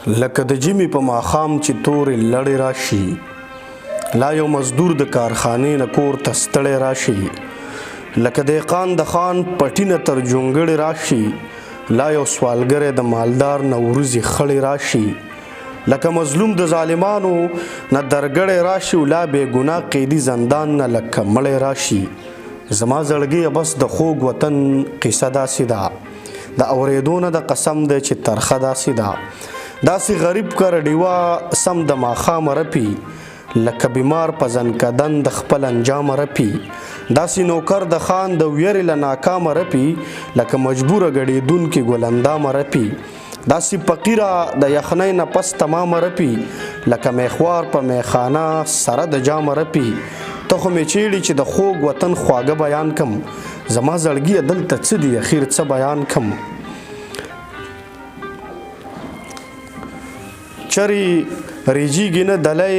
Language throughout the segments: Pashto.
لکه د جمی په ماښام چې تورې لړې راشي، لا یو مزدور د کارخانې نه کور ته ستړی راشي، لکه دهقان د خان پټینه تر جونګړې راشي، لا یو سوالګری د مالدار نه ورځي خړې راشي، لکه مظلوم د ظالمانو نه درګړی راشي، لا بې ګناه قیدي زندان نه لکه مړی راشي. زما زړګیه بس د خوږ وطن قصه داسې ده، د اورېدو نه د قسم دی چې ترخه داسې ده. داسې غریب کر ډیوه سم د ماښامه رپي، لکه بیمار په زنکدن د خپل انجام رپي، داسې نوکر د خان د ویرې له ناکامه رپي، لکه مجبوره ګډېدونکې ګلندامه رپي، داسې فقیره د یخنۍ نه پس تمامه رپي، لکه میخوار په میخانه سره د جامه رپي. ته خو مې چیړي چې د خوږ وطن خواږه بیان کم، زما زړګیه دلته څه دي اخیر څه بیان کم. چری ریجیږي نه دلی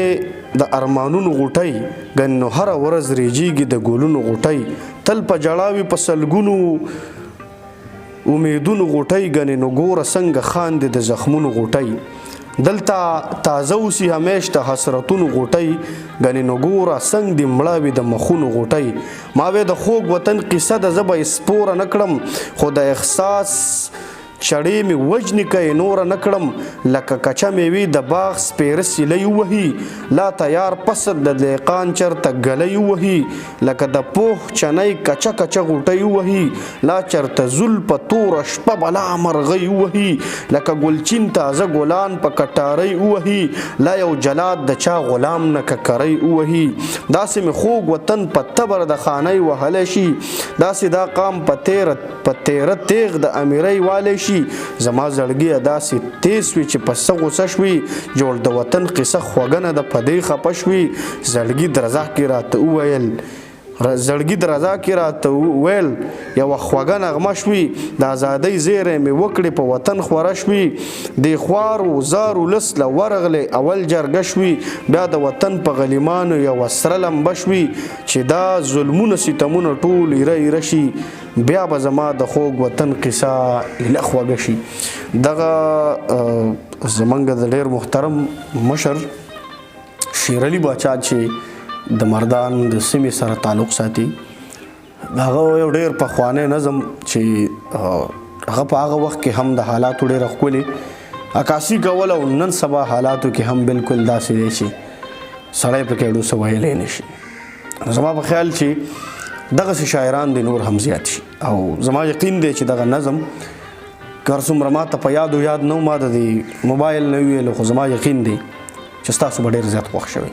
د ارمانونو غوټۍ، ګنې نو هره ورځ ریجیږي د ګلونو غوټۍ، تل په جړاوي په سلګونو امیدونو غوټۍ، ګنې نو ګوره څنګه خاندي د زخمونو غوټۍ، دلته تازه اوسي همیش د حسرتونو غوټۍ، ګنې نو ګوره څنګه دې مړاوي د مخونو غوټۍ. ما وې د خوږ وطن قصه ده زه به یې سپوره نه کړم، خو د احساس چړې مې وجنې که نوره نه کړم، لکه کچه میوې د باغ سپیره سیلی ووهي، لا تیار پسد د دهقان چرته ګلی ووهي، لکه د پوخ چنۍ کچه کچه غوټۍ ووهي، لا چرته زول په توره شپه بلا مرغۍ ووهي، لکه ګلچین تازه ګلان په کټارۍ ووهي، لا یو جلاد د چا غلام نه ککرۍ ووهي. داسې مې خوږ وطن په تبر د خانۍ وهلی شي، داسې دا قام په تیره تیغ د امیرۍ والی شي، زما زړګیه داسې تیز وي چې په څه غوسه شوي، جوړ د وطن قصه خوږه نه ده په دې خفه شوي. زړګي درزا کې راته وویل یوه خوږه نغمه شوي، د ازادۍ زیری مې وکړې په وطن خوره شوي، د خوار و زار ولس له ورغلې اول جرګه شوي، بیا د وطن په غلیمانو یوه سره لمبه شوي، چې دا ظلمونه ستمونه ټول ایره ایره شي، بیا به زما د خوږ وطن قصه ایله خوږه شي. دغه زمونږ د ډېر محترم مشر شیر علي باچا چې د مردان د سیمې سره تعلق ساتي، هغه یو ډېر پخوانی نظم چې هغه په هغه وخت کې هم د حالاتو ډېره ښکلې عکاسي کول، او نن سبا حالاتو کې هم بالکل داسې دی چې سړی پکې ډو څه ویلی نه شي. زما په خیال چې دغسې شاعران د نور هم زیات شي، او زما یقین دی چې دغه نظم که هر څومره ما ته په یاد نه ما د دې موبایل نه ویلو، خو زما یقین دی چې ستاسو به ډېر زیات خوښ شوی.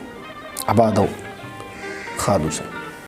آباد او ښاد اوسئ.